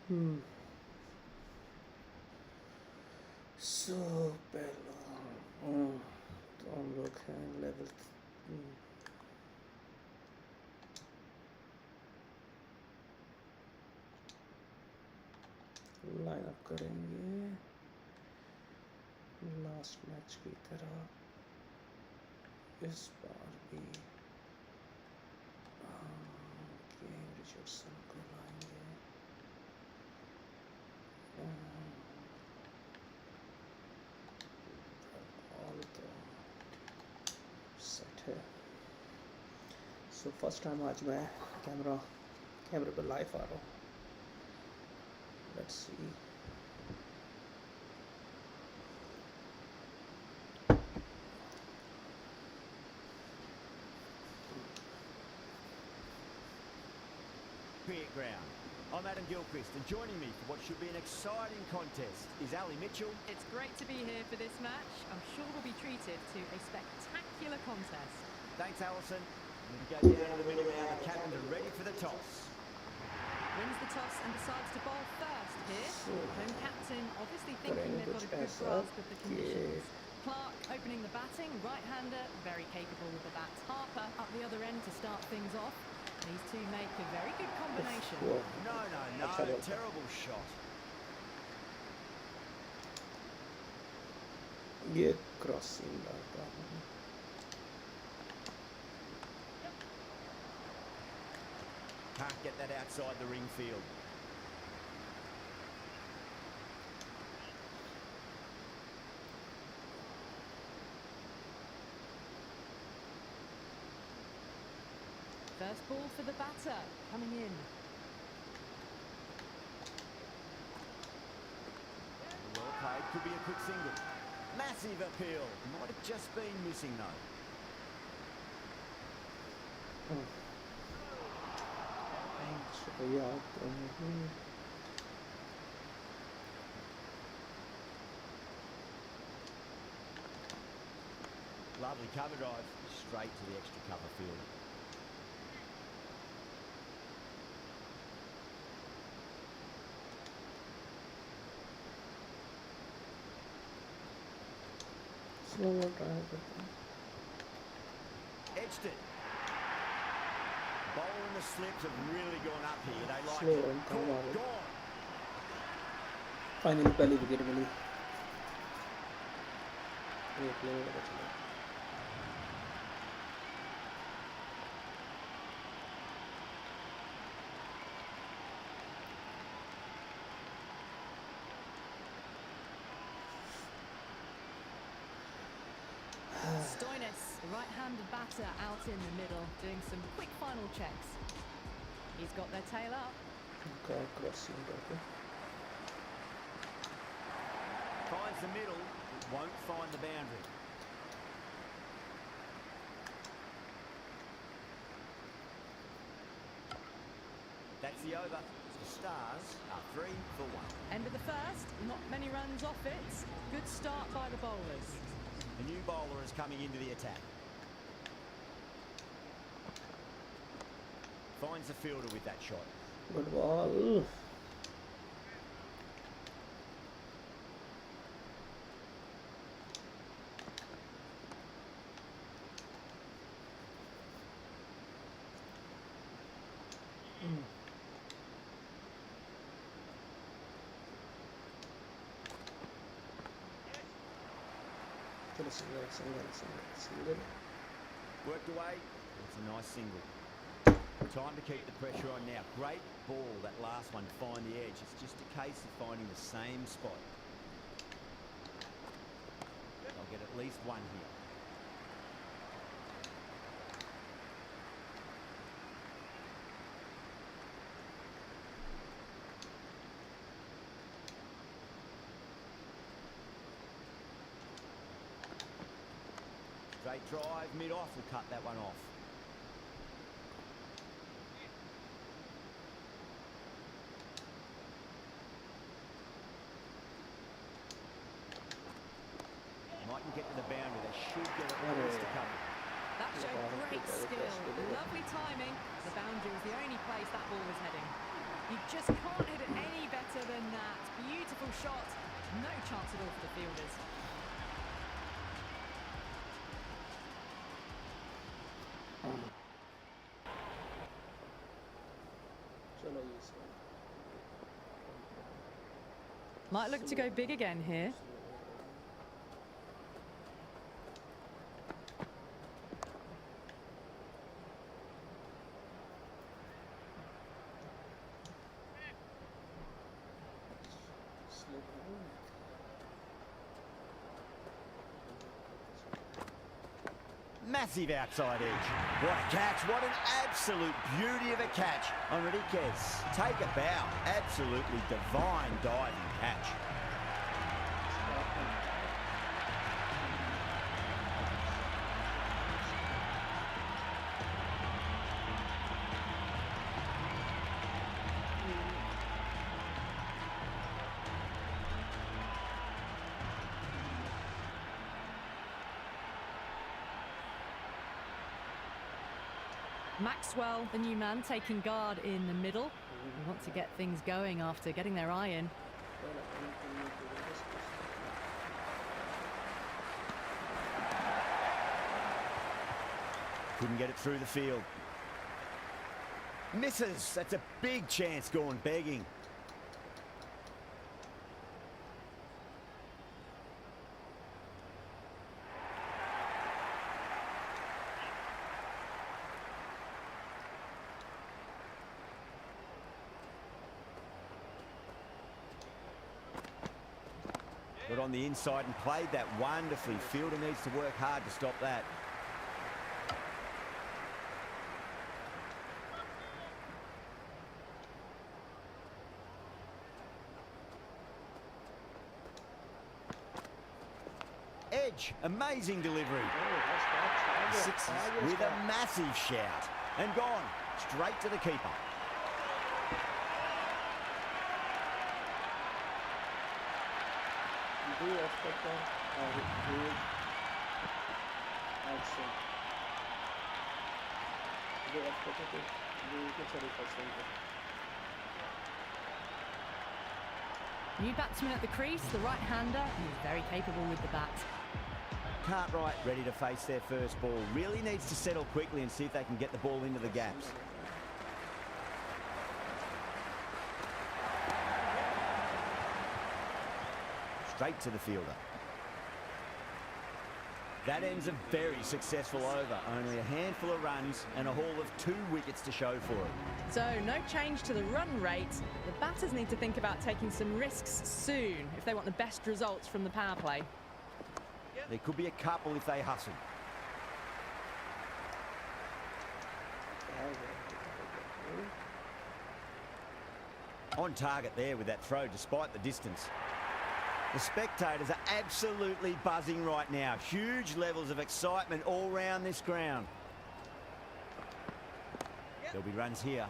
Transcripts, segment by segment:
Hmm. So पहला तो हम लोग हैं लेवल लाइन अप करेंगे लास्ट मैच की तरह इस बार भी गेम रिचर्डसन को लाएंगे ऑल तो सेट है सो फर्स्ट टाइम आज मैं कैमरे पे लाइव आ रहा हूँ let's see Cricket ground. I'm Adam Gilchrist, and joining me for what should be an exciting contest is Ali Mitchell. It's great to be here for this match. I'm sure we'll be treated to a spectacular contest. Thanks, Alison. We go down to the middle now. The captains are ready for the toss. Wins the toss and decides to bowl first here. Home captain obviously thinking they've got a good grasp of the conditions. Clark opening the batting, right-hander, very capable with the bats. Harper up the other end to start things off. These two make a very good combination. No, terrible shot. ये crossing आता है Can't get that outside the ring field. First ball for the batter, coming in. Well played, could be a quick single. Massive appeal. Might have just been missing though. Lovely cover drive, straight to the extra cover field. Edged it. Bowl and the slips have really gone up here. They like Slow it. and Cool, come on. gone. Finally पहली wicket मिली एक ले पता चला Stoinis, the right-handed batter out in the middle, doing some quick final checks. He's got their tail up. Crossing करके Finds the middle, but won't find the boundary. That's the over. The Stars are 3 for 1. End of the first, not many runs off it. Good start by the bowlers. The new bowler is coming into the attack. Finds the fielder with that shot. Good ball चलो single Worked away. It's a nice single. Time to keep the pressure on now. Great ball, that last one, find the edge. It's just a case of finding the same spot. I'll get at least one here. Straight drive, mid-off, will cut that one off. Mightn't get to the boundary, they should get at least a couple. That showed great skill, lovely timing. The boundary was the only place that ball was heading. You just can't hit it any better than that. Beautiful shot. No chance at all for the fielders. चलो ये से Might look to go big again here. Massive outside edge. What a catch. What an absolute beauty of a catch. Enriquez, take a bow. Absolutely divine diving catch. Maxwell, the new man, taking guard in the middle. We want to get things going after getting their eye in. Couldn't get it through the field. Misses. That's a big chance going begging. Got on the inside and played that wonderfully. Fielder needs to work hard to stop that. Edge, amazing delivery. Sixes with a massive shout. And gone, straight to the keeper. Do you expect that? Do you? I'd say. Do you expect it? Do you get 30%? New batsman at the crease, the right-hander, who's very capable with the bat. Cartwright ready to face their first ball. Really needs to settle quickly and see if they can get the ball into the gaps. Straight to the fielder. That ends a very successful over. Only a handful of runs and a haul of 2 wickets to show for it. So, no change to the run rate. The batters need to think about taking some risks soon if they want the best results from the power play. There could be a couple if they hustle. On target there with that throw despite the distance. The spectators are absolutely buzzing right now. Huge levels of excitement all round this ground. There'll be runs here.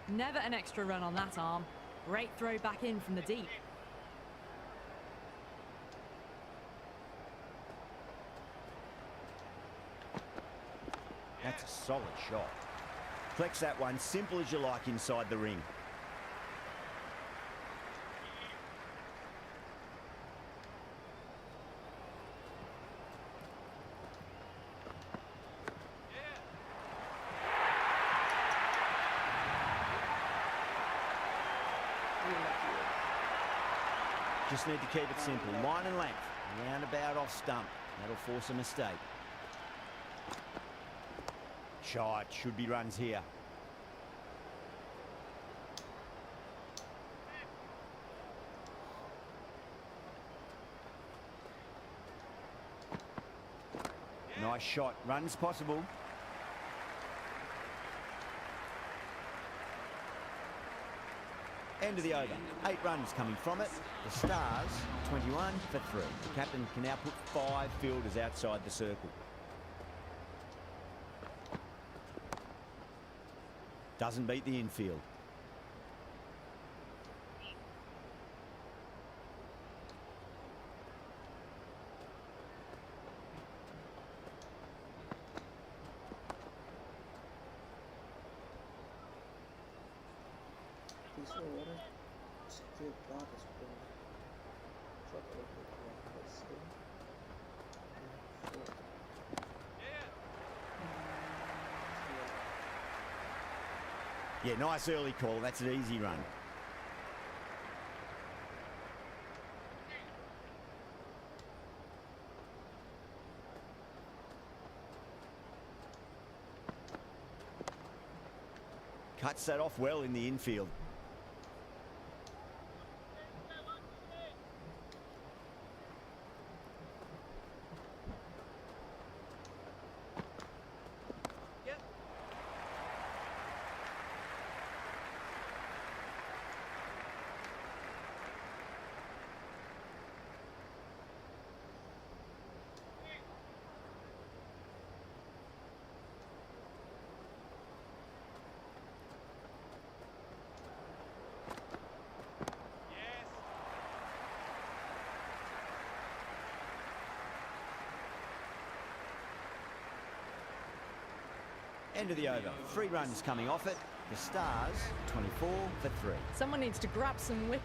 Never an extra run on that arm. Great throw back in from the deep. That's a solid shot. Flex that one, simple as you like inside the ring. Just need to keep it simple. Line and length. Roundabout off stump. That'll force a mistake. Shot. Should be runs here. Nice shot. Runs possible. End of the over. 8 runs coming from it. The Stars, 21 for 3. The captain can now put 5 fielders outside the circle. Doesn't beat the infield. तीसरा over है, इसके बाद इसको चौथा over से Yeah, nice early call. That's an easy run. Cuts that off well in the infield. End of the over. 3 runs coming off it. The Stars, 24 for 3. Someone needs to grab some whip.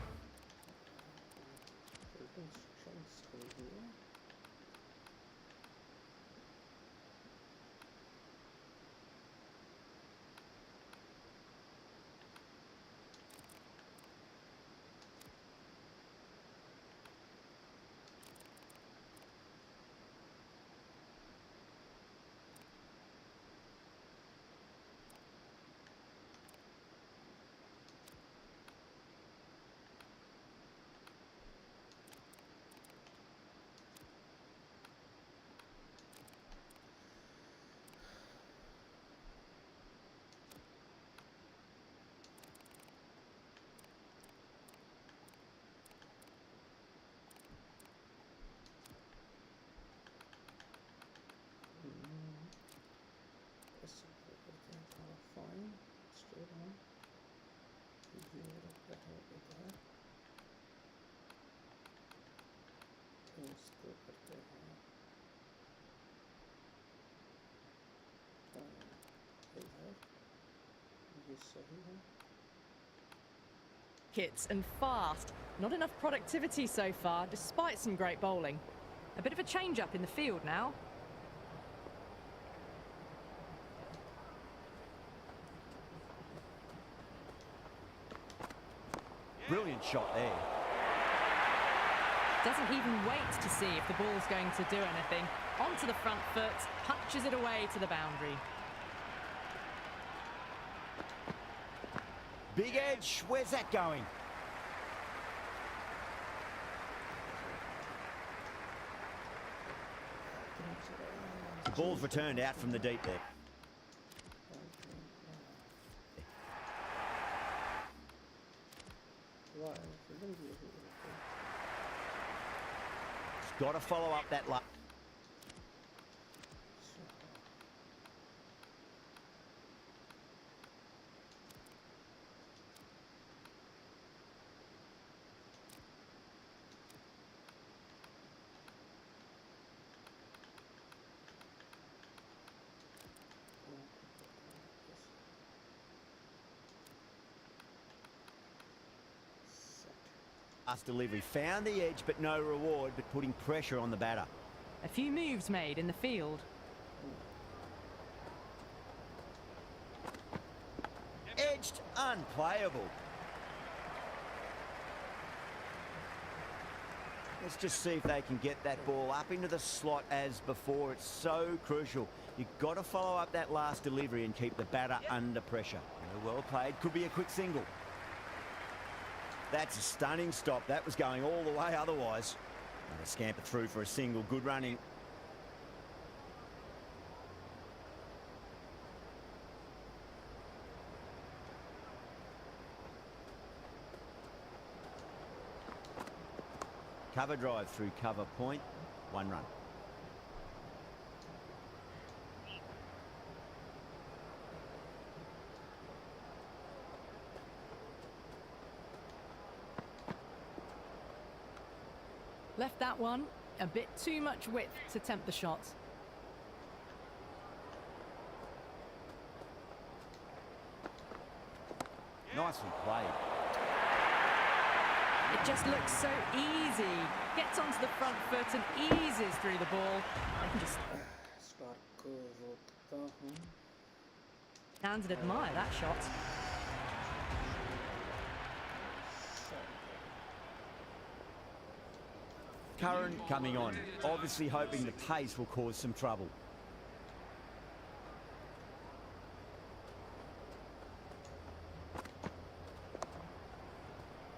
Fine, straight on. इसको करते हैं इधर, ये सही है. Kits and fast. Not enough productivity so far, despite some great bowling. A bit of a change-up in the field now. Brilliant shot there. Doesn't even wait to see if the ball's going to do anything. Onto the front foot, punches it away to the boundary. Big edge. Where's that going? The ball's returned out from the deep there. Got to follow up that luck. Last delivery found the edge, but no reward, but putting pressure on the batter. A few moves made in the field. Edged, unplayable. Let's just see if they can get that ball up into the slot as before. It's so crucial. You've got to follow up that last delivery and keep the batter under pressure. Well played. Could be a quick single. That's a stunning stop. That was going all the way otherwise. And they scamper through for a single. Good running. Cover drive through cover point. 1 run. Left that one. A bit too much width to tempt the shot. Nicely played. It just looks so easy. Gets onto the front foot and eases through the ball. They can just Starc को रोकता हूँ. stand and admire that shot. Curran coming on, obviously hoping the pace will cause some trouble.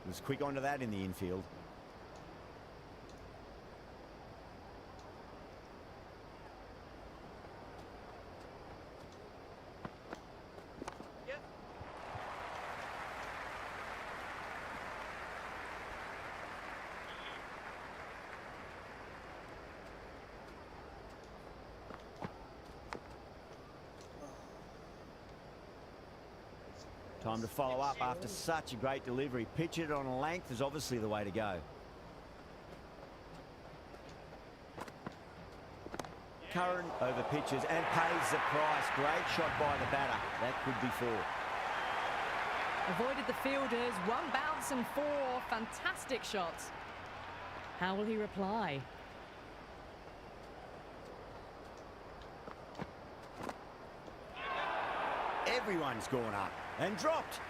Was quick onto that in the infield. Time to follow up after such a great delivery. Pitch it on a length is obviously the way to go. Curran over pitches and pays the price. Great shot by the batter. That could be 4. Avoided the fielders, 1 bounce and 4. Fantastic shots. How will he reply? Everyone's gone up and dropped.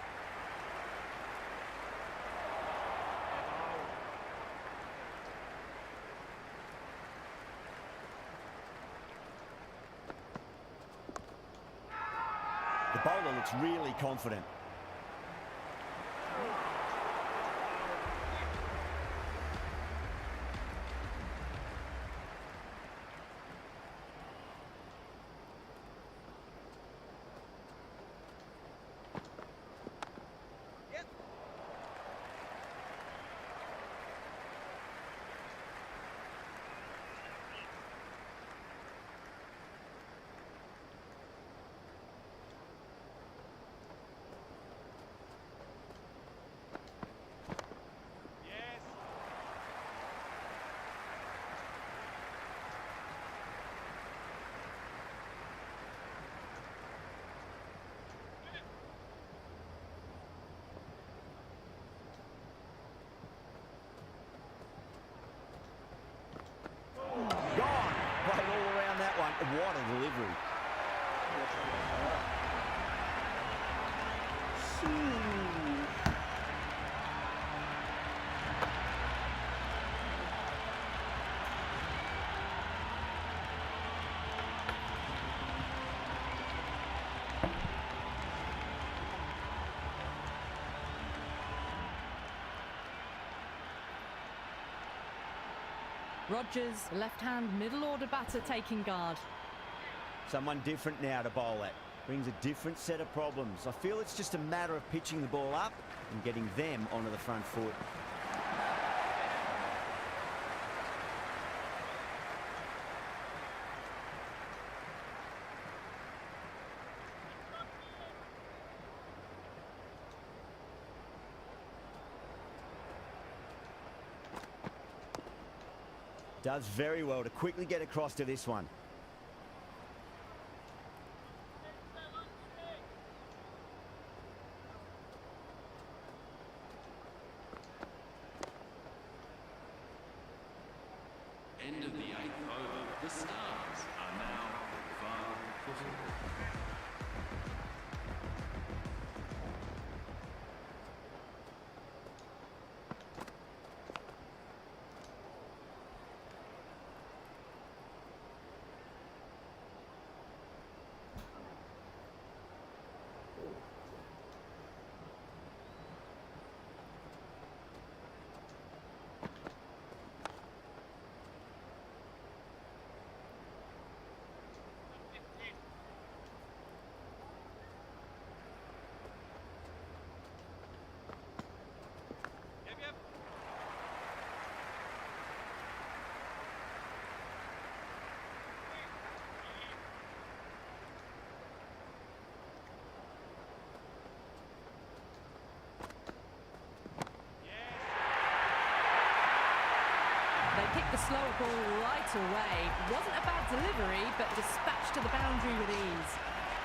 The bowler looks really confident. What a delivery. Rogers, left-hand middle-order batter taking guard. Someone different now to bowl at. Brings a different set of problems. I feel it's just a matter of pitching the ball up and getting them onto the front foot. Does very well to quickly get across to this one. End of the 8th over. The Stars are now 5 for 4. Picked the slower ball right away. Wasn't a bad delivery, but dispatched to the boundary with ease.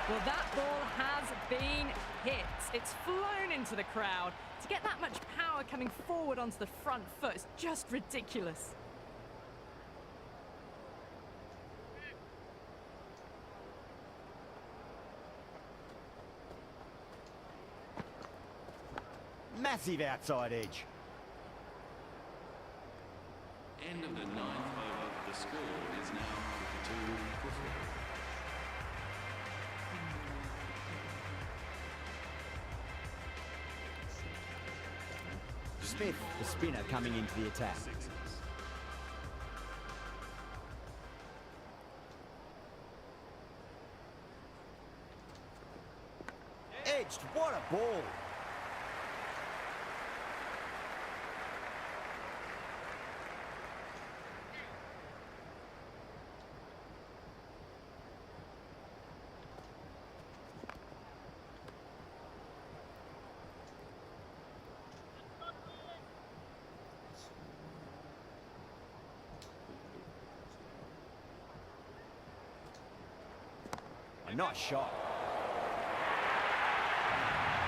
Well, that ball has been hit. It's flown into the crowd. To get that much power coming forward onto the front foot is just ridiculous. Massive outside edge. End of the 9th over. The score is now 52-4. Smith, the spinner, coming into the attack. Edged, what a ball. A nice shot.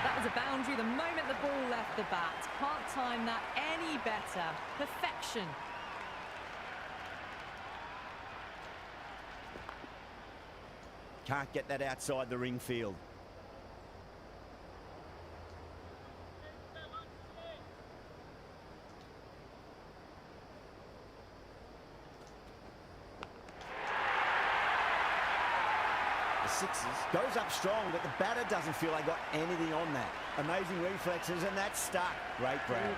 That was a boundary the moment the ball left the bat. Can't time that any better. Perfection. Can't get that outside the ring field. Sixes. Goes up strong, but the batter doesn't feel they got anything on that. Amazing reflexes, and that's stuck. Great grab.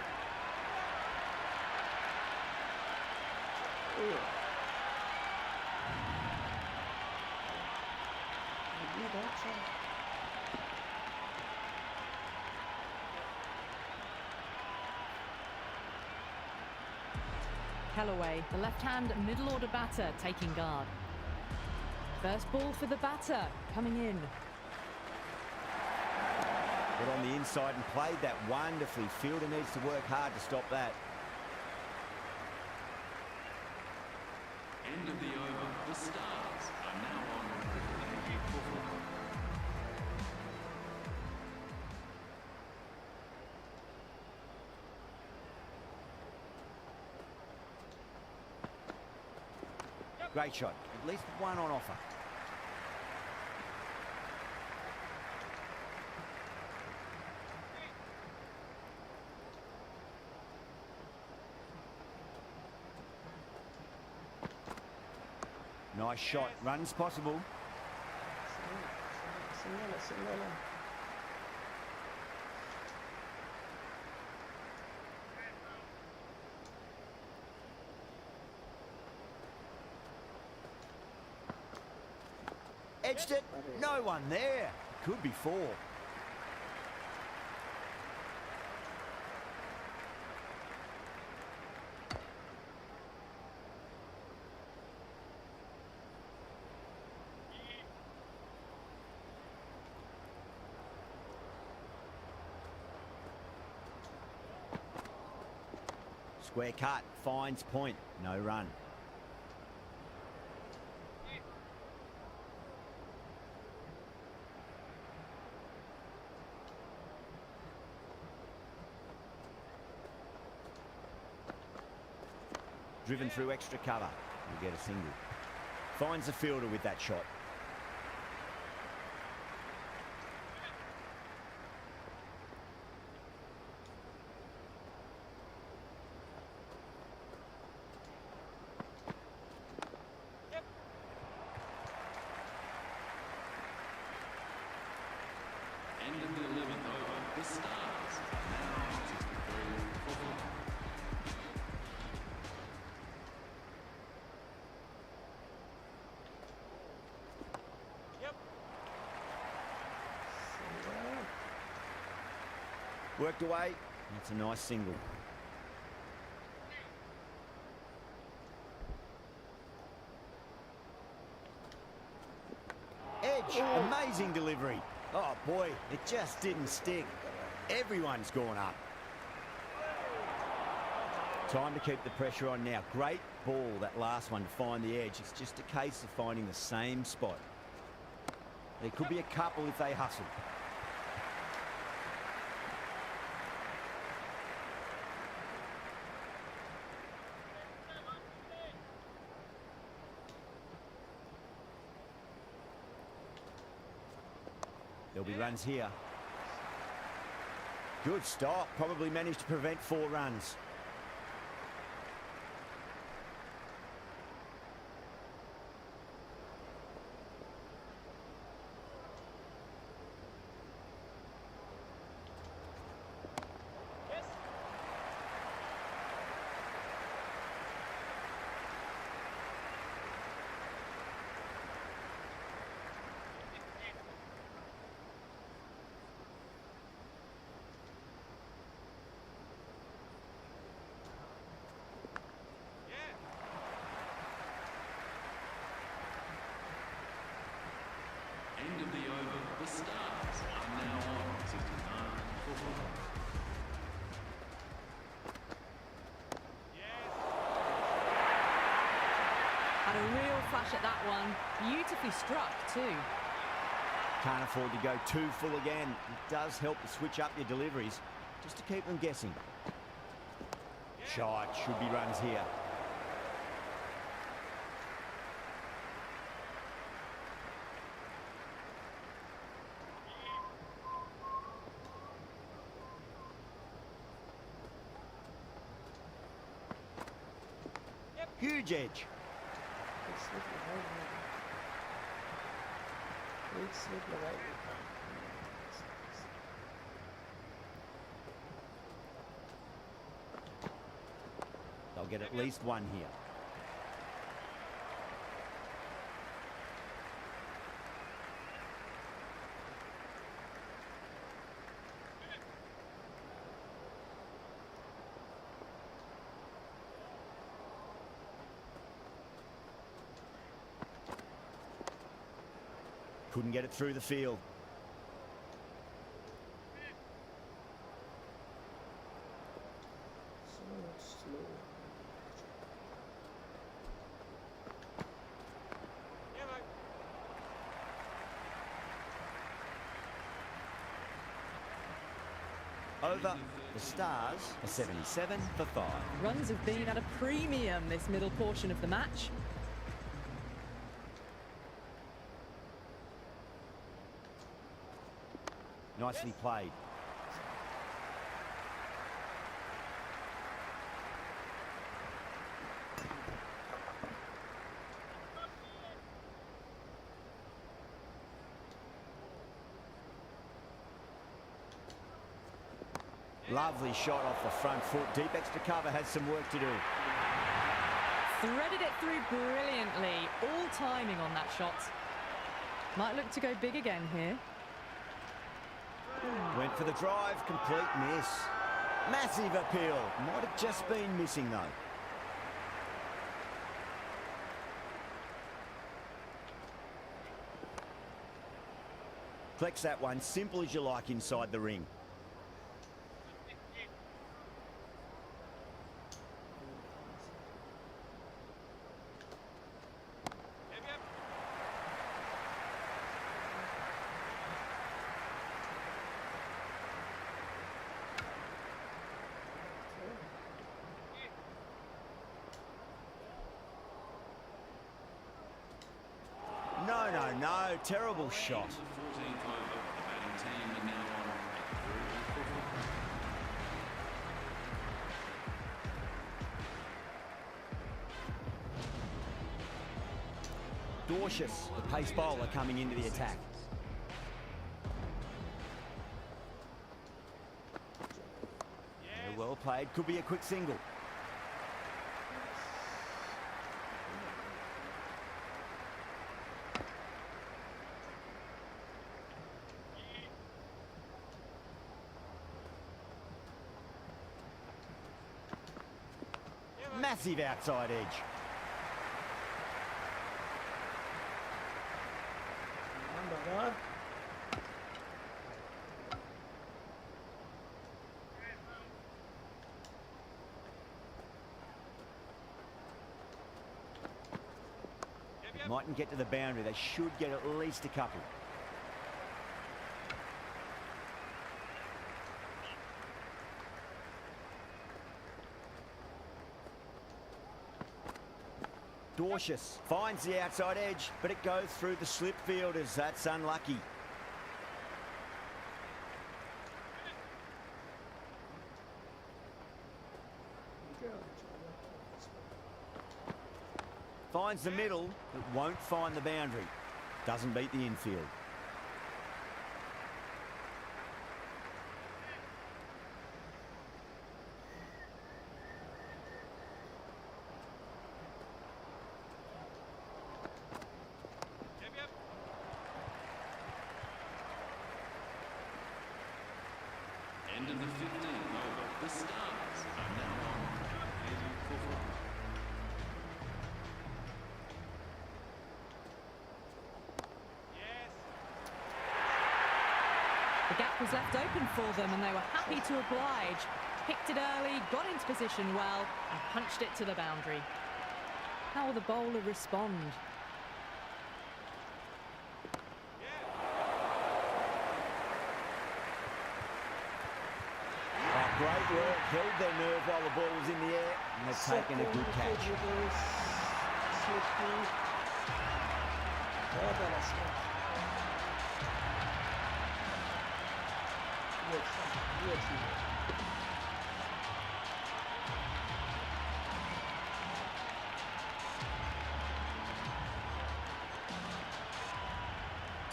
Kellaway, the left-hand middle-order batter, taking guard. First ball for the batter, coming in. Got on the inside and played that wonderfully. Fielder needs to work hard to stop that. End of the over. The Stars are now on 54. Great shot. At least one on offer. Nice shot. Runs possible. Edged it. No one there. Could be four. Square cut, finds point, no run. Driven through extra cover, will get a single. Finds the fielder with that shot. End of the 11th over. The Stars are now 63-4. Worked away, that's a nice single. Edge, amazing delivery. Oh boy, it just didn't stick. Everyone's gone up. Time to keep the pressure on now. Great ball, that last one, to find the edge. It's just a case of finding the same spot. There could be a couple if they hustle. There'll be runs here. Good stop. Probably managed to prevent 4 runs. End of the over. The Stars are now on 69 for 4. Had a real flash at that one. Beautifully struck too. Can't afford to go too full again. It does help to switch up your deliveries, just to keep them guessing. Shot, should be runs here. Huge edge. एक slip लगाई है। एक slip लगाई है। They'll get at least one here. Couldn't get it through the field. Slow. Over. The Stars are 77 for 5. Runs have been at a premium this middle portion of the match. Nicely played. Lovely shot off the front foot. Deep extra cover has some work to do. Threaded it through brilliantly. All timing on that shot. Might look to go big again here. Went for the drive, complete miss. Massive appeal. Might have just been missing though. Flex that one, simple as you like inside the ring. No, terrible shot. 14th over. The batting team are now on at 3 for 4. Dorcious, the pace bowler, coming into the attack. Well played, could be a quick single. Massive outside edge. Baba. Mightn't get to the boundary. They should get at least a couple. Dorcius finds the outside edge, but it goes through the slip fielders. That's unlucky. Finds the middle, but won't find the boundary. Doesn't beat the infield. End of the 15th over. The Stars are now on heading for flight. The gap was left open for them and they were happy to oblige. Picked it early, got into position well and punched it to the boundary. How will the bowler respond? Great work, held their nerve while the ball was in the air, and they've taken a good catch.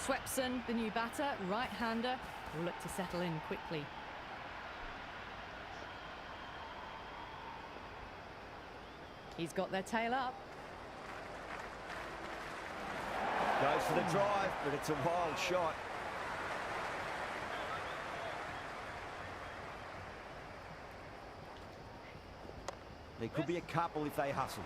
Swepson, the new batter, right-hander, will look to settle in quickly. He's got their tail up. Goes for the drive, but it's a wild shot. There could be a couple if they hustle.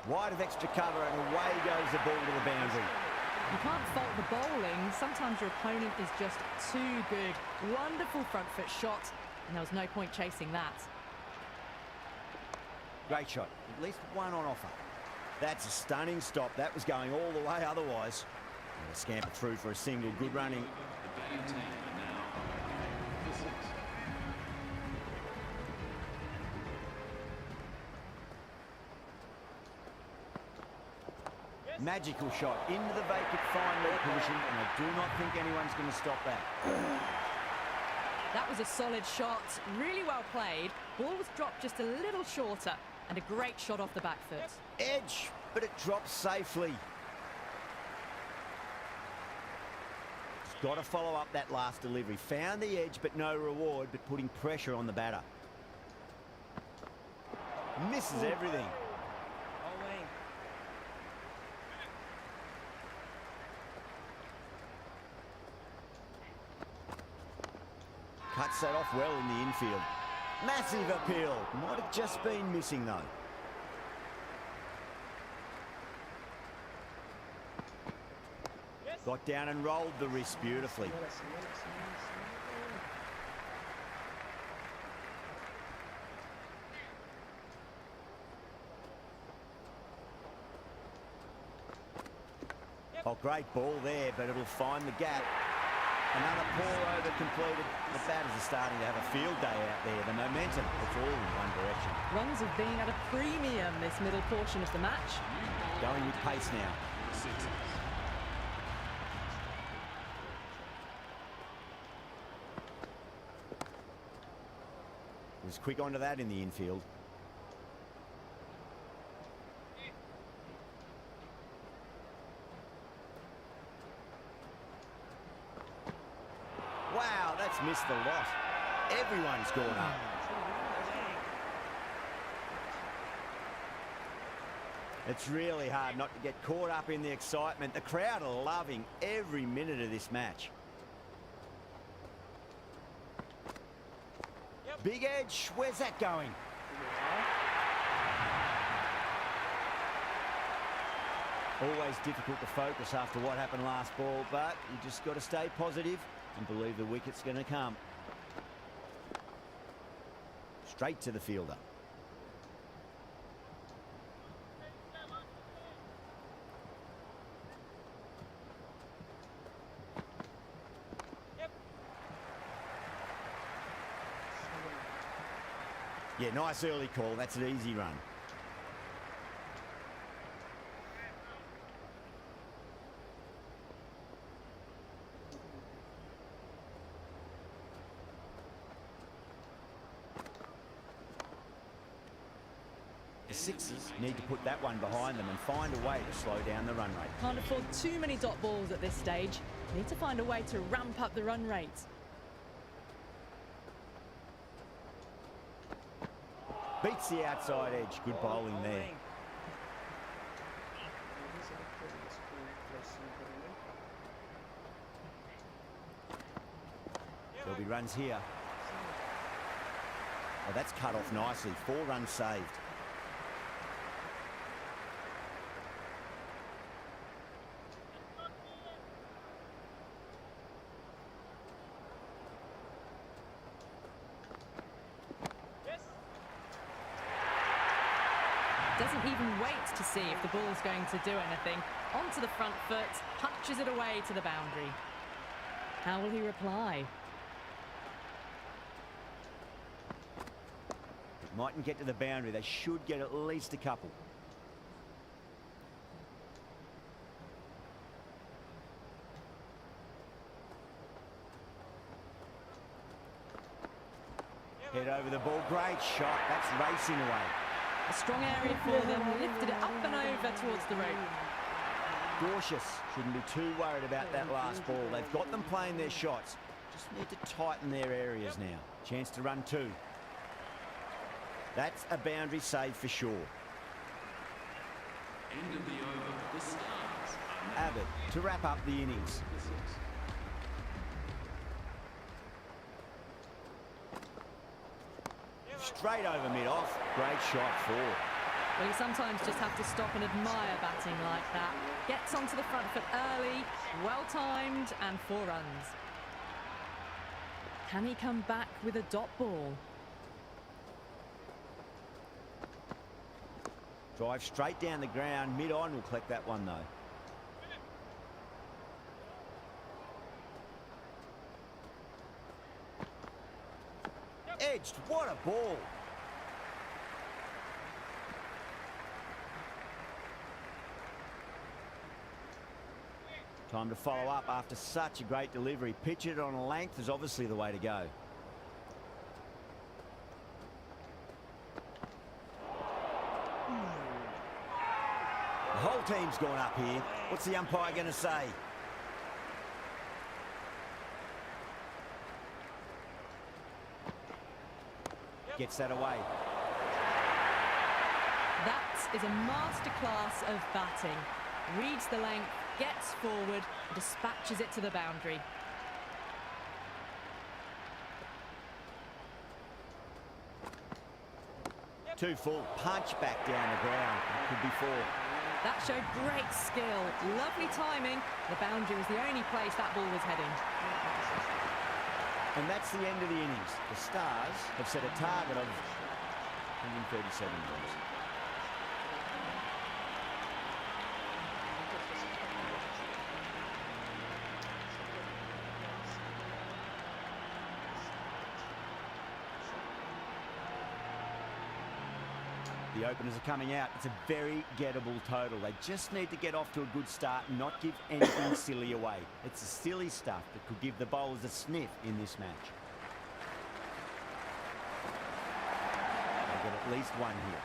Wide of extra cover and away goes the ball to the boundary. You can't fault the bowling. Sometimes your opponent is just too good. Wonderful front foot shot, and there was no point chasing that. Great shot. At least one on offer. That's a stunning stop. That was going all the way otherwise. And a scamper through for a single. Good running. The batting team are now on for 6. Magical shot into the vacant fine leg position, and I do not think anyone's going to stop that. That was a solid shot, really well played. Ball was dropped just a little shorter, and a great shot off the back foot. Edge, but it drops safely. He's got to follow up that last delivery. Found the edge, but no reward, but putting pressure on the batter. Misses everything. Cuts that off well in the infield. Massive appeal. Might have just been missing though. Got down and rolled the wrist beautifully. Oh, great ball there, but it'll find the gap. Another pour over completed. The batters are starting to have a field day out there. The momentum, it's all in one direction. Runs have been at a premium this middle portion of the match. Going with pace now. Was quick onto that in the infield. Wow, that's missed the lot. Everyone's gone up. It's really hard not to get caught up in the excitement. The crowd are loving every minute of this match. Big edge, where's that going? Always difficult to focus after what happened last ball, but you just got to stay positive and believe the wicket's going to come. Straight to the fielder. Yeah, nice early call. That's an easy run. The Sixers need to put that one behind them and find a way to slow down the run rate. Can't afford too many dot balls at this stage. Need to find a way to ramp up the run rate. Beats the outside edge. Good bowling there. There'll be runs here. Oh, that's cut off nicely. 4 runs saved. Doesn't even wait to see if the ball's going to do anything. Onto the front foot, punches it away to the boundary. How will he reply? It mightn't get to the boundary. They should get at least a couple. Head over the ball. Great shot. That's racing away. A strong area for them, lifted it up and over towards the rope. Cautious. Shouldn't be too worried about that last ball. They've got them playing their shots. Just need to tighten their areas now. Chance to run 2. That's a boundary save for sure. End of the over. The Stars are now Abbott to wrap up the innings. Straight over mid-off. Great shot 4. Well, you sometimes just have to stop and admire batting like that. Gets onto the front foot early, well-timed, and 4 runs. Can he come back with a dot ball? Drive straight down the ground. Mid-on will collect that one, though. Edged. What a ball. Time to follow up after such a great delivery. Pitch it on a length is obviously the way to go. The whole team's gone up here. What's the umpire going to say? Gets that away. That is a masterclass of batting. Reads the length, gets forward, dispatches it to the boundary. Too full. Punch back down the ground. It could be 4. That showed great skill. Lovely timing. The boundary was the only place that ball was heading. And that's the end of the innings. The Stars have set a target of 137 runs. The openers are coming out. It's a very gettable total. They just need to get off to a good start and not give anything silly away. It's the silly stuff that could give the bowlers a sniff in this match. They'll get at least 1 here.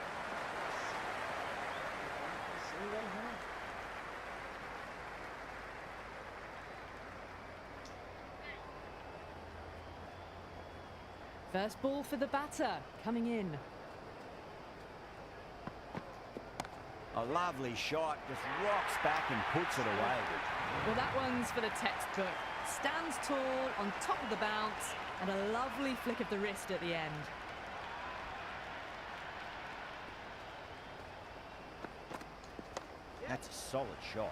First ball for the batter, coming in. A lovely shot, just rocks back and puts it away. Well, that one's for the textbook. Stands tall, on top of the bounce, and a lovely flick of the wrist at the end. That's a solid shot.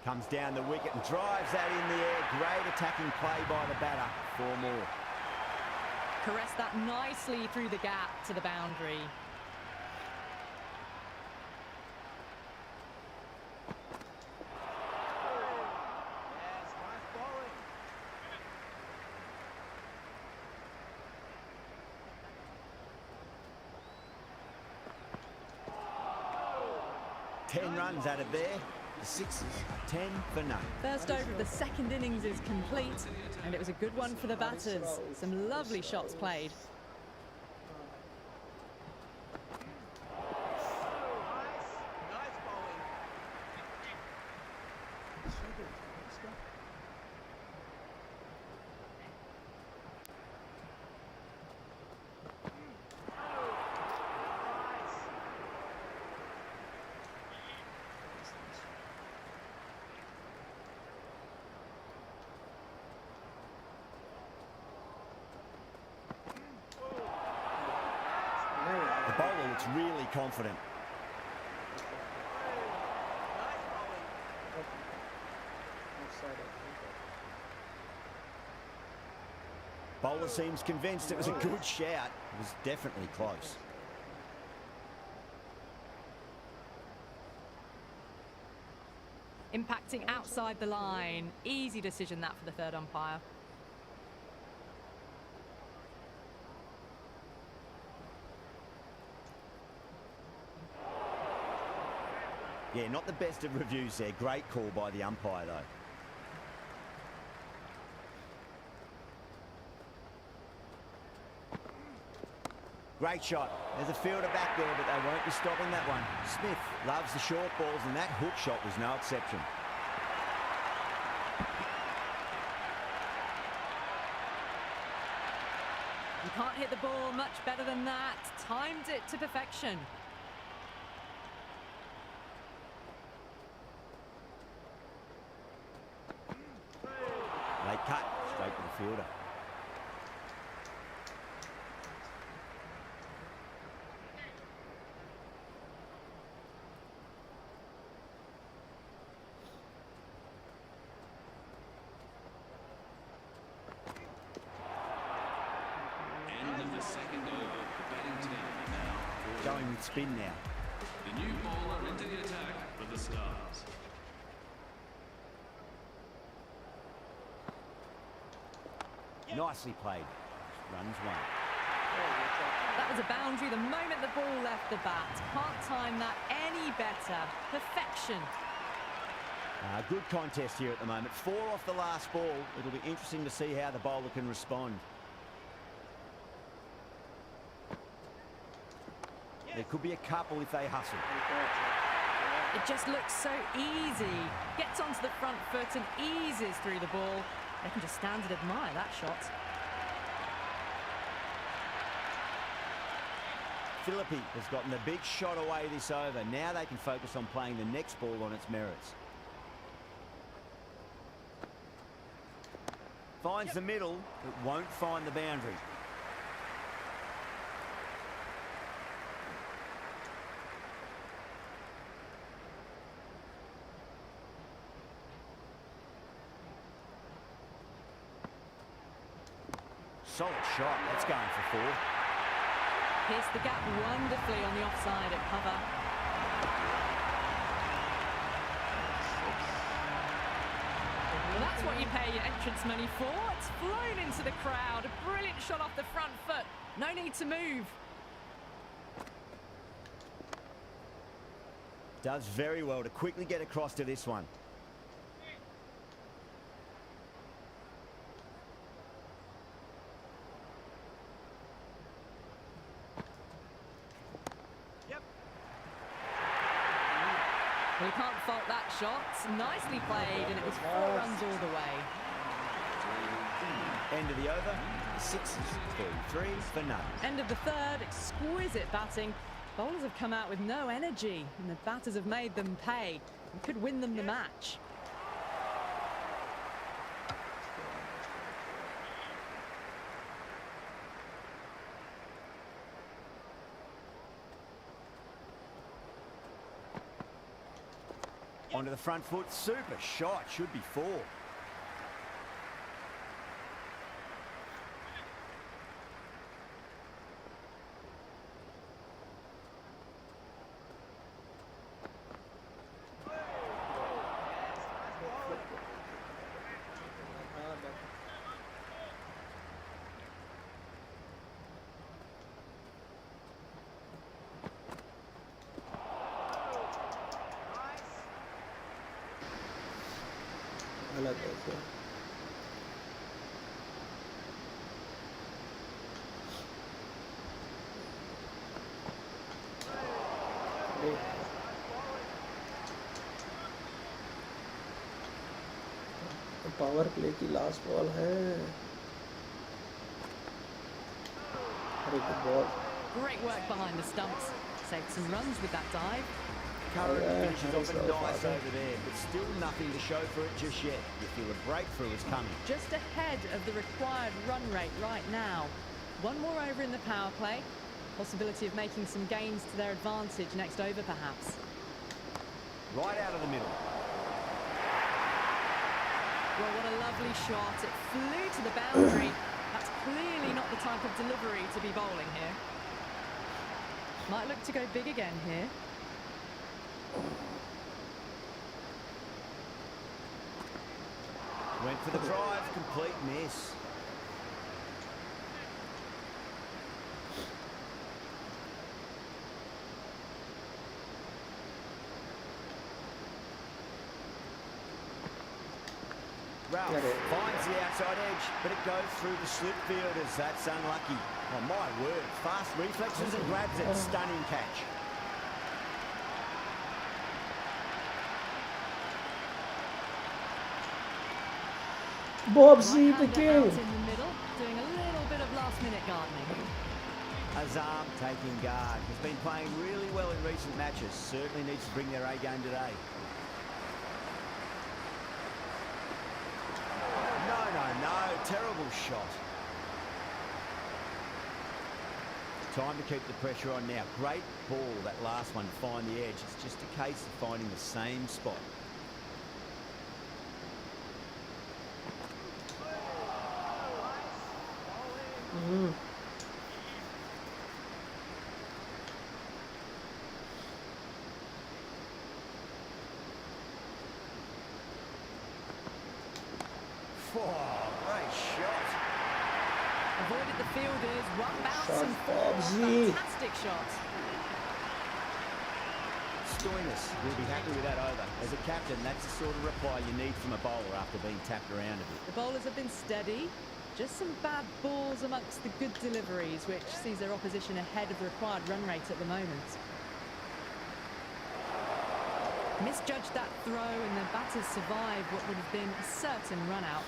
Comes down the wicket and drives that in the air. Great attacking play by the batter. 4 more. Caressed that nicely through the gap to the boundary. Yes, nice bowling. Ten runs added there. The Sixers are 10 for none. First over of the second innings is complete, and it was a good one for the batters. Some lovely shots played. Nice bowling. The bowler looks really confident. Bowler seems convinced it was a good shout. It was definitely close. Impacting outside the line. Easy decision that for the third umpire. Yeah, not the best of reviews there. Great call by the umpire, though. Great shot. There's a fielder back there, but they won't be stopping that one. Smith loves the short balls, and that hook shot was no exception. You can't hit the ball much better than that. Timed it to perfection. Late cut, straight to the fielder. End of the second over. The batting team are now Going with spin now. the new bowler into the attack for the Stars. Nicely played. Runs one. That was a boundary the moment the ball left the bat. Can't time that any better. Perfection. Good contest here at the moment. 4 off the last ball. It'll be interesting to see how the bowler can respond. There could be a couple if they hustle. It just looks so easy. Gets onto the front foot and eases through the ball. They can just stand and admire that shot. Philippi has gotten the big shot away this over. Now they can focus on playing the next ball on its merits. Finds the middle, but won't find the boundary. Solid shot. That's going for 4. Pierced the gap wonderfully on the offside at cover. Well, that's what you pay your entrance money for. It's flown into the crowd. A brilliant shot off the front foot. No need to move. Does very well to quickly get across to this one. Well, you can't fault that shot. Nicely played, and it was 4 runs all the way. End of the over. The Sixers 33 for none. End of the third, exquisite batting. Bowlers have come out with no energy, and the batters have made them pay and could win them the match. Onto the front foot. Super shot. Should be 4. गलत है क्या? अरे power play की last ball है। अरे good ball. Great work behind the stumps. Saved some runs with that dive. Curran Yeah, finishes off that's a well nice done. over there, but still nothing to show for it just yet. You feel a breakthrough is coming. Just ahead of the required run rate right now. One more over in the power play. Possibility of making some gains to their advantage next over, perhaps. Right out of the middle. Well, what a lovely shot. It flew to the boundary. That's clearly not the type of delivery to be bowling here. Might look to go big again here. Went for the drive, complete miss. Ralph finds the outside edge, but it goes through the slip fielders. That's unlucky. Oh, my word. Fast reflexes and grabs it. Stunning catch. Bobsy the Right-hander king. out in the middle, doing a little bit of last-minute gardening. Azam taking guard. He's been playing really well in recent matches. Certainly needs to bring their A game today. No. Terrible shot. Time to keep the pressure on now. Great ball, that last one, to find the edge. It's just a case of finding the same spot. Oh, great shot. Avoided the fielders, one bounce Shot, and four. Bobsy. Fantastic shot. Stoinis will be happy with that over. As a captain, that's the sort of reply you need from a bowler after being tapped around a bit. The bowlers have been steady. Just some bad balls amongst the good deliveries, which sees their opposition ahead of the required run rate at the moment. Misjudged that throw and the batters survived what would have been a certain run out.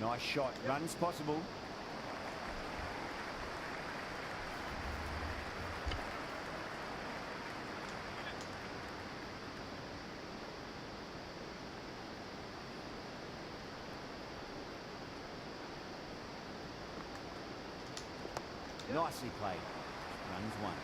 Nice shot. Runs possible. Nicely played. Runs one.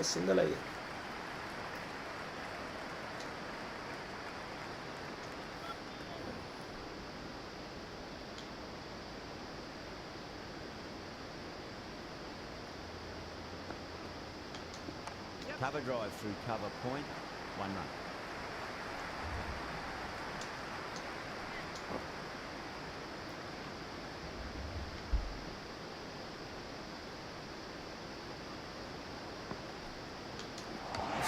Single है ये। Cover drive through cover point. 1 run.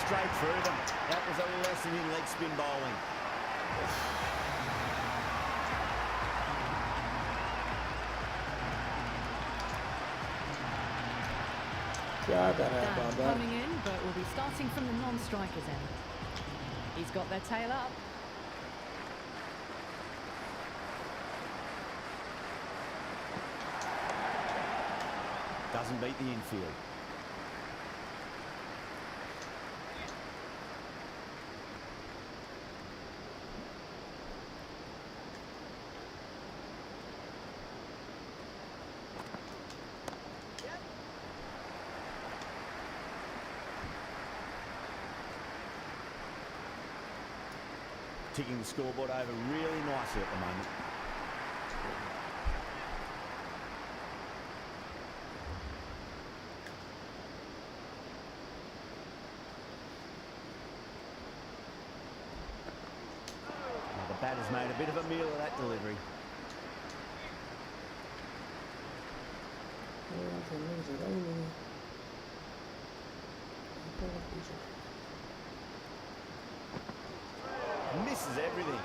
Straight through them. That was a lesson in leg spin bowling. क्या कर रहा है Dan Babar? coming in, but will be starting from the non-strikers end. He's got their tail up. Doesn't beat the infield. Ticking the scoreboard over really nicely at the moment. Batter's made a bit of a meal of that delivery. Misses everything.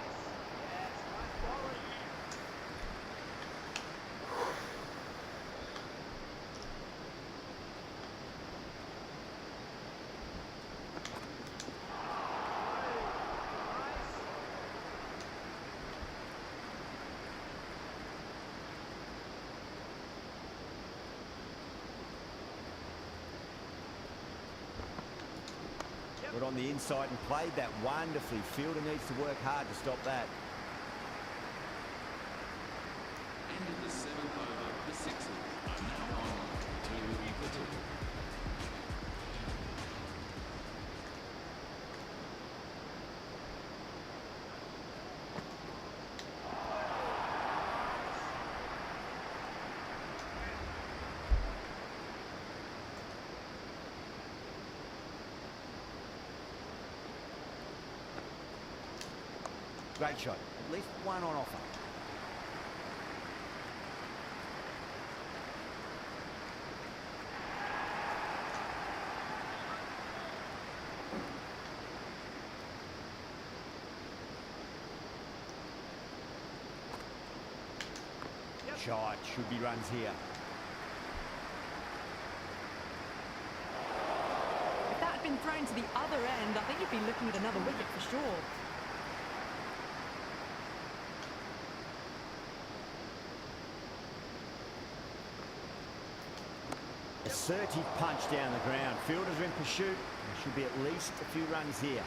Got on the inside and played that wonderfully. Fielder needs to work hard to stop that. End of the 7th over. The Sixers are now on 2-2. Great shot. At least one on offer. Shot. Should be runs here. If that had been thrown to the other end, I think you'd be looking at another wicket for sure. Assertive punch down the ground. Fielders are in pursuit. There should be at least a few runs here.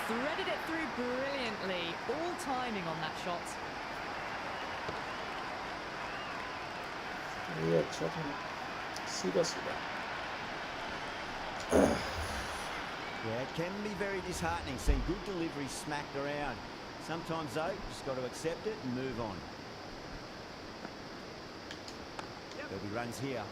Threaded it through brilliantly. All timing on that shot. ये अच्छा था सीधा सीधा Yeah, it can be very disheartening seeing good delivery smacked around. Sometimes though, you just got to accept it and move on. There'll be runs here.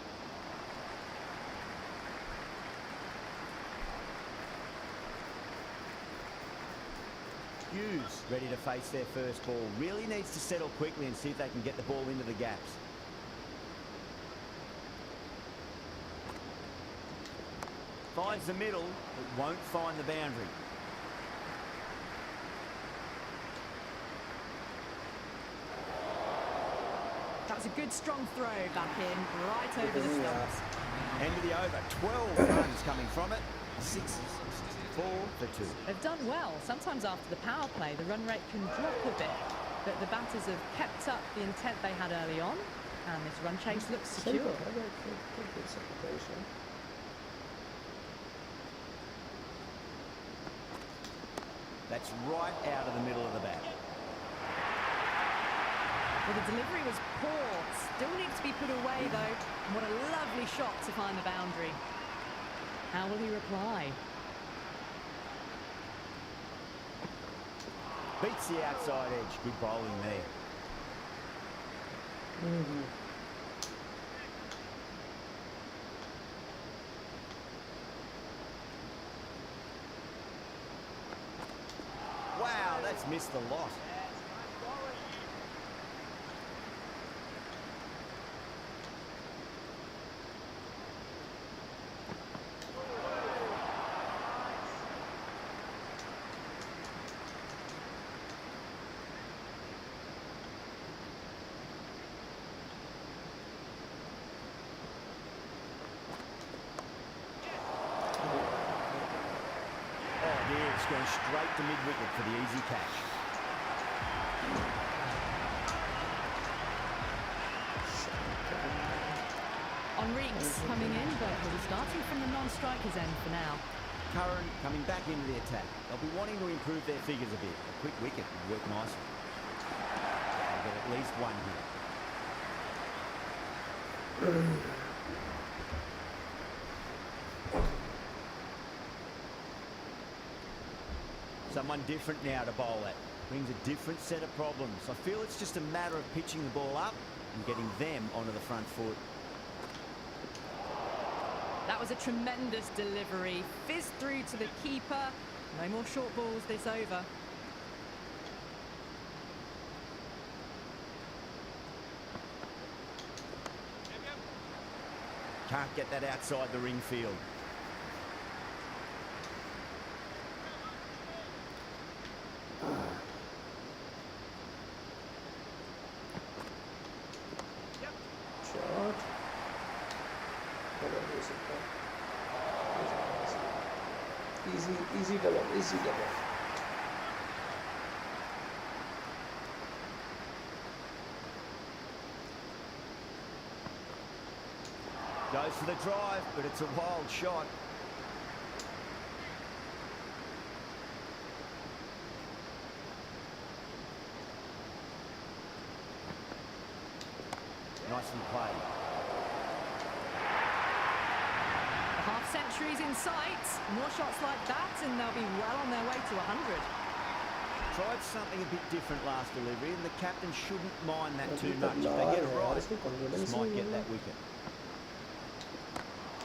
Hughes ready to face their first ball. Really needs to settle quickly and see if they can get the ball into the gaps. Finds the middle, but won't find the boundary. That was a good strong throw back in, right over the stumps. End of the over. 12 runs coming from it. Sixes. 4 for 2. They've done well. Sometimes after the power play, the run rate can drop a bit, but the batters have kept up the intent they had early on, and this run chase looks secure. That's right out of the middle of the bat. Well, the delivery was poor. Still needs to be put away, though. And what a lovely shot to find the boundary. How will he reply? Beats the outside edge. Good bowling there. Wow, that's missed the lot. It's going straight to mid-wicket for the easy catch. Enrique's coming in, but he'll be starting from the non-striker's end for now. Curran coming back into the attack. They'll be wanting to improve their figures a bit. A quick wicket will work nicely. They'll get at least one here. Someone different now to bowl at. Brings a different set of problems. I feel it's just a matter of pitching the ball up and getting them onto the front foot. That was a tremendous delivery. Fizzed through to the keeper. No more short balls this over. Can't get that outside the ring field. Shot. Easy double, easy double. Goes for the drive, but it's a wild shot. Nicely played. The half century's in sight. More shots like that and they'll be well on their way to 100. Tried something a bit different last delivery, and the captain shouldn't mind that too much. If they get it right, this might get that wicket.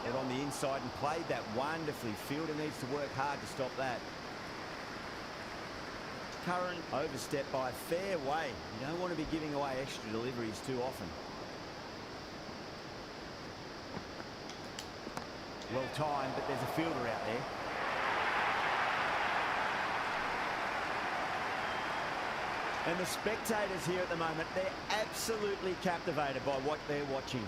Got on the inside and played that wonderfully. Fielder needs to work hard to stop that. Curran overstepped by a fair way. You don't want to be giving away extra deliveries too often. Well timed, but there's a fielder out there. And the spectators here at the moment, they're absolutely captivated by what they're watching.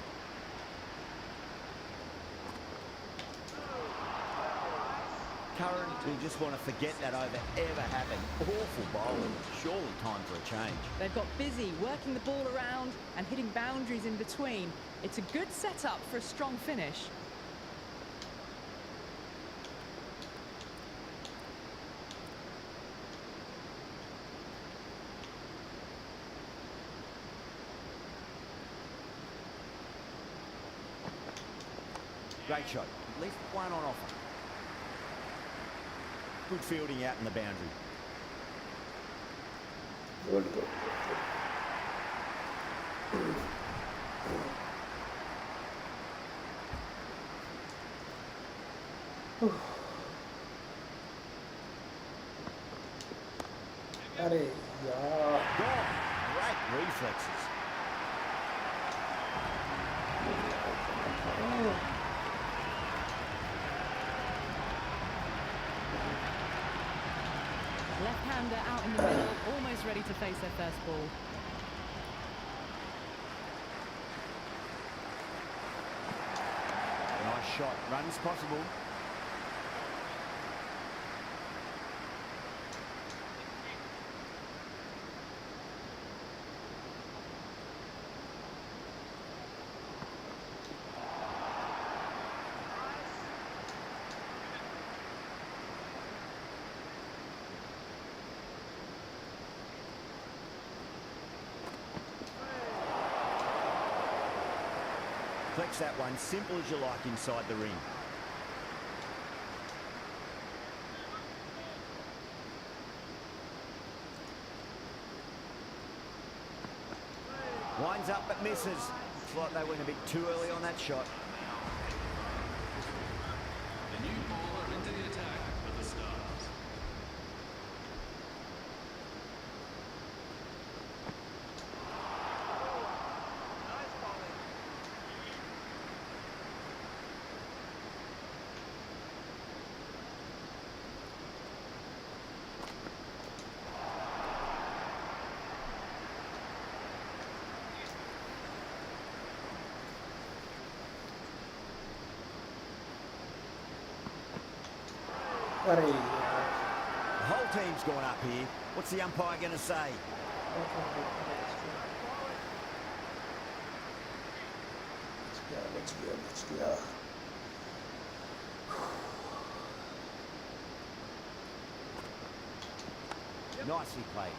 Curran will just want to forget that over ever happened. Awful bowling. Surely time for a change. They've got busy working the ball around and hitting boundaries in between. It's a good setup for a strong finish. Great shot. At least one on offer. Good fielding out in the boundary. Good, good, good, good. अरे यार Gone. Great reflexes. Left-hander out in the middle, almost ready to face their first ball. Nice shot. Runs possible. Flex that one, simple as you like inside the ring. Winds up but misses. Looks like they went a bit too early on that shot. The new bowler into the attack for the Stars. अरे यार The whole team's gone up here. What's the umpire going to say? Let's go. Nicely played.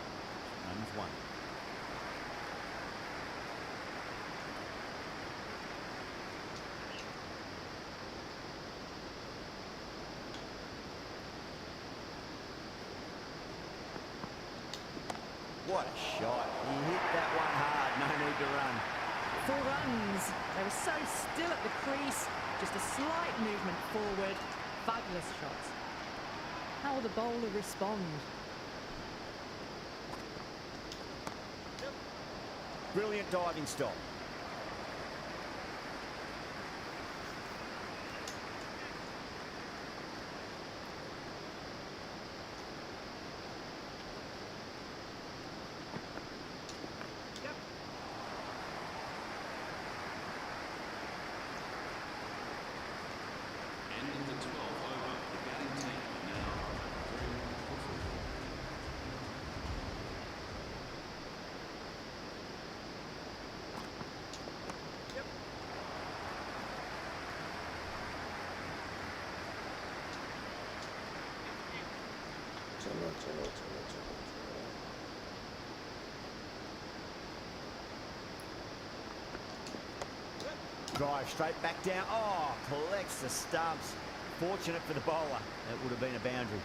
Runs one. What a shot. He hit that one hard. No need to run. 4 runs. They were so still at the crease. Just a slight movement forward. Fabulous shot. How will the bowler respond? Brilliant diving stop. drive straight back down. Oh, collects the stumps. Fortunate for the bowler. That would have been a boundary.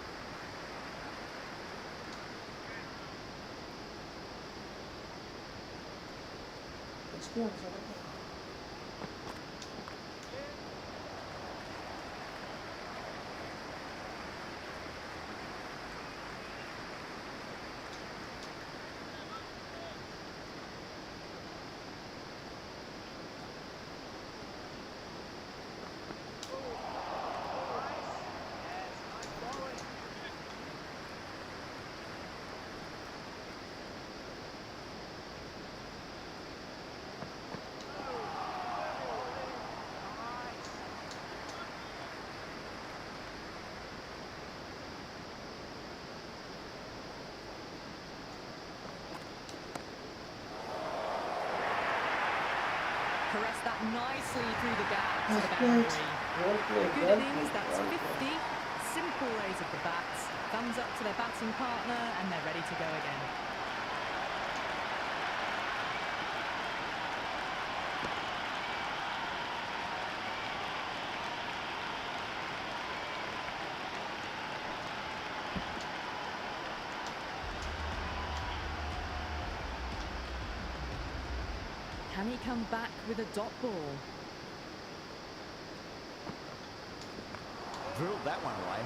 Caressed that nicely through the gap to the boundary. Good innings, that's 50. Simple raise of the bats. Thumbs up to their batting partner, and they're ready to go again. Can he come back with a dot ball? Drilled that one away.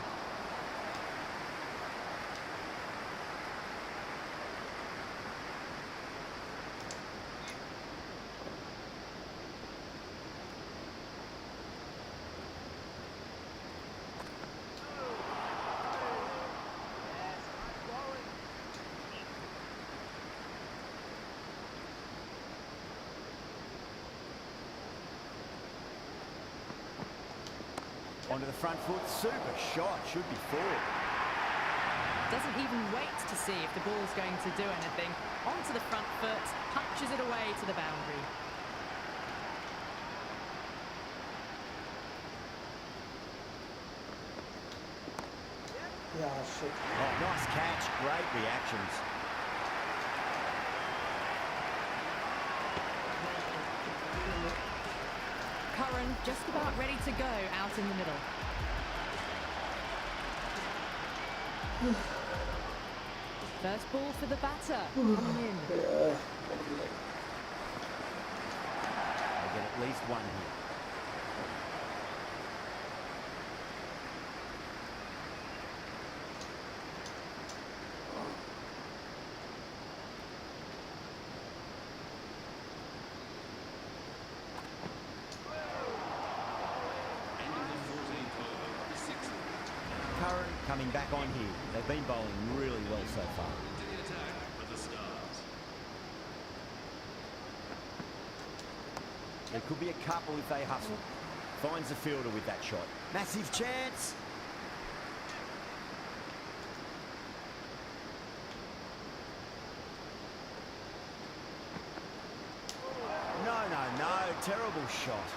Onto the front foot, super shot, should be forward. Doesn't even wait to see if the ball's going to do anything. Onto the front foot, punches it away to the boundary. Yeah, shit. Oh, nice catch, great reactions. Curran just about ready to go out in the middle. First ball for the batter, coming in. Yeah. They get at least one here. End of the 14th over, the 6th. Curran coming back on here. They've been bowling really well so far. To the attack for the Stars. There could be a couple if they hustle. Finds the fielder with that shot. Massive chance. No. Terrible shot.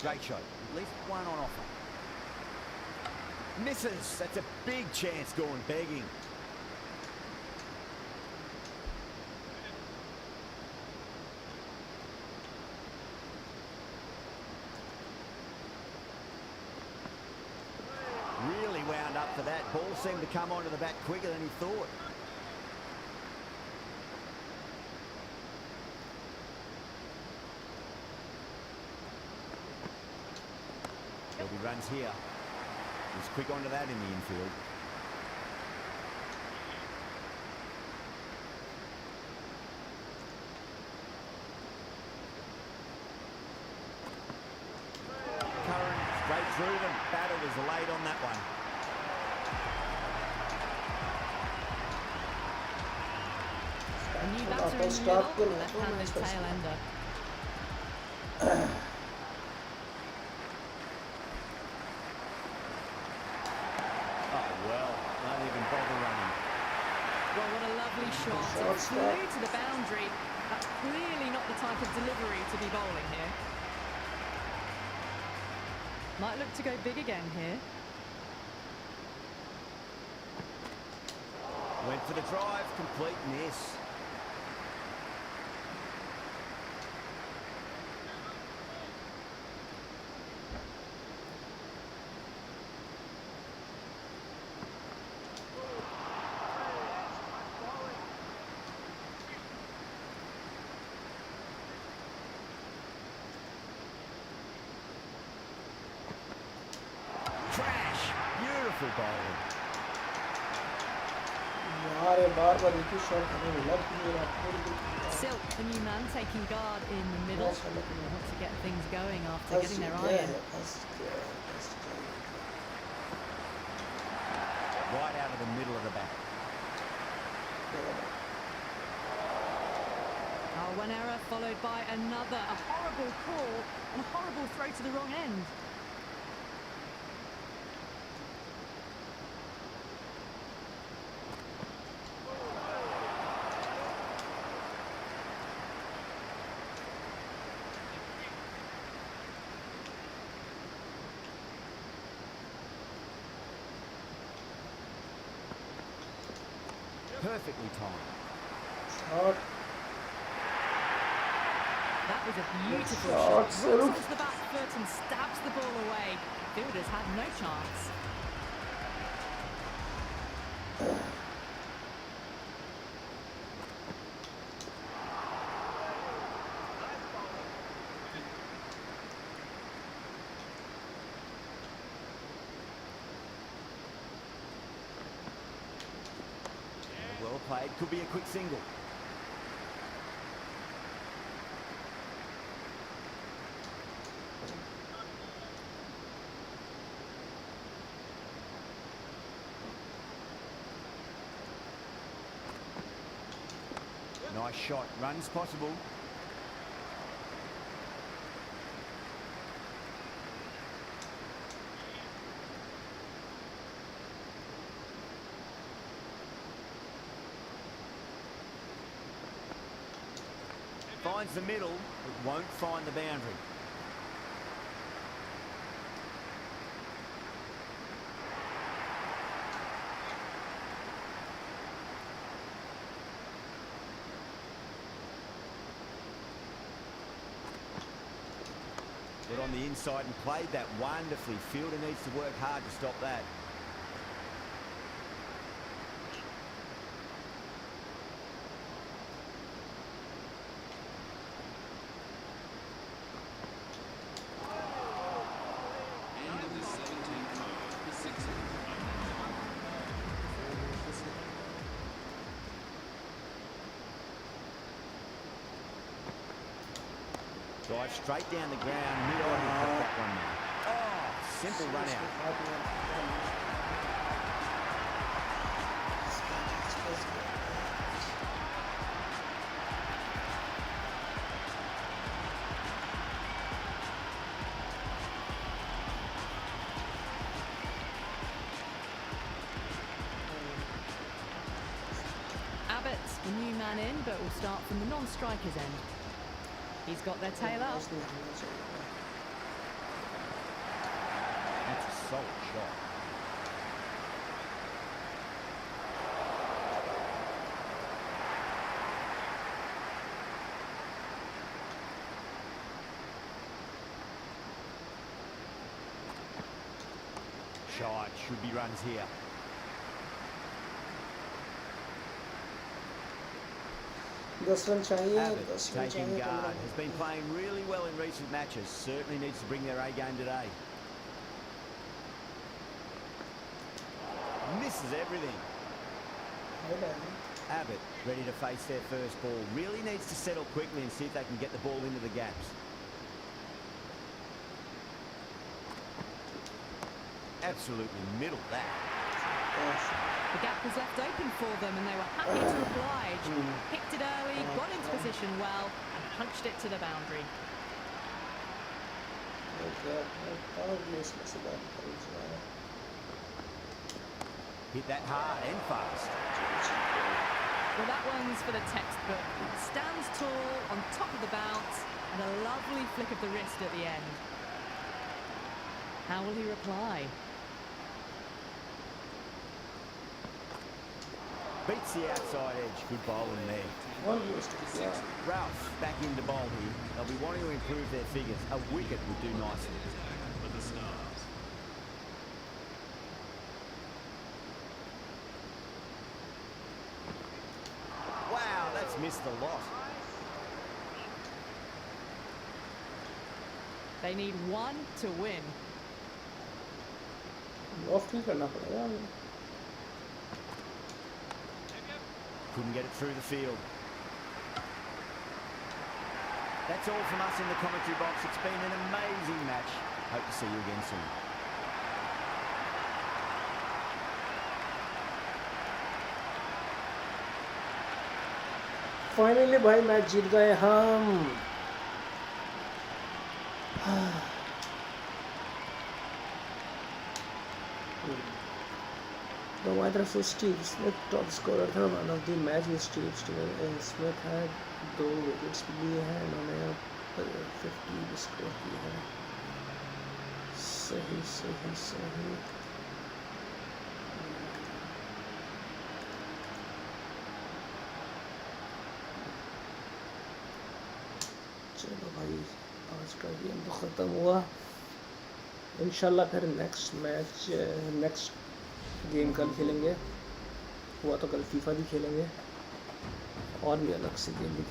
Great shot. At least one on offer. Misses. That's a big chance going begging. Really wound up for that. Ball seemed to come onto the bat quicker than he thought. There'll be runs here. He's quick onto that in the infield. Curran straight through them. Batter was late on that one. A new batter in the middle, left-handed tail ender. Oh, well, don't even bother running. Well, what a lovely shot. It flew to the boundary. That's clearly not the type of delivery to be bowling here. Might look to go big again here. Went for the drive, complete miss. Crash! Beautiful bowling. यार ये बार-बार एक ही shot हमें मिला कि मेरा पूरी Silk, the new man, taking guard in the middle. Nice one, looking Want to get things going after फंस getting their गया eye in. है, फंस गया है, फंस गया Right out of the middle of the bat. है। Oh, one error followed by another. A horrible call and a horrible throw to the wrong end. Perfectly timed. Shot That was a beautiful shot, shot. Silk. Rolls onto the back foot and stabs the ball away. Fielders had no chance. Well played, could be a quick single. Nice shot, runs possible. Finds the middle, but won't find the boundary. Got on the inside and played that wonderfully. Fielder needs to work hard to stop that. End of the 17th over, the sixth. Drive straight down the ground, mid-on and cut that one now. Oh, simple run out. Abbott, the new man in, but will start from the non-striker's end. He's got their tail up. That's a solid shot. Shot, should be runs here. दस run चाहिए Abbott 10 run taking चाहिए guard, has been playing really well in recent matches. Certainly needs to bring their A game today. Misses everything. Abbott ready to face their first ball. Really needs to settle quickly and see if they can get the ball into the gaps. Absolutely middled that. The gap was left open for them and they were happy to oblige. Picked it early, got into position well and punched it to the boundary. Hit that hard and fast. Well, that one's for the textbook. Stands tall on top of the bounce and a lovely flick of the wrist at the end. How will he reply? Beats the outside edge. Good bowling there. Almost, yeah. Ralph back into bowl here. They'll be wanting to improve their figures. A wicket would do nicely. For the Stars. Wow, that's missed a lot. They need one to win. Loft नहीं करना पड़ेगा. Couldn't get it through the field. That's all from us in the commentary box. It's been an amazing match. Hope to see you again soon. Finally भाई match जीत गए हम. No matter for Steve Smith top scorer था, man of the match with Steve Smith had 2 wickets लिए हैं. इन्होंने अब 50 score किए हैं. सही सही सही. चलो भाई, आज का गेम तो ख़त्म हुआ. इंशाल्लाह फिर नेक्स्ट गेम कल खेलेंगे. हुआ तो कल फीफा भी खेलेंगे और भी अलग से गेम भी खेलेंगे.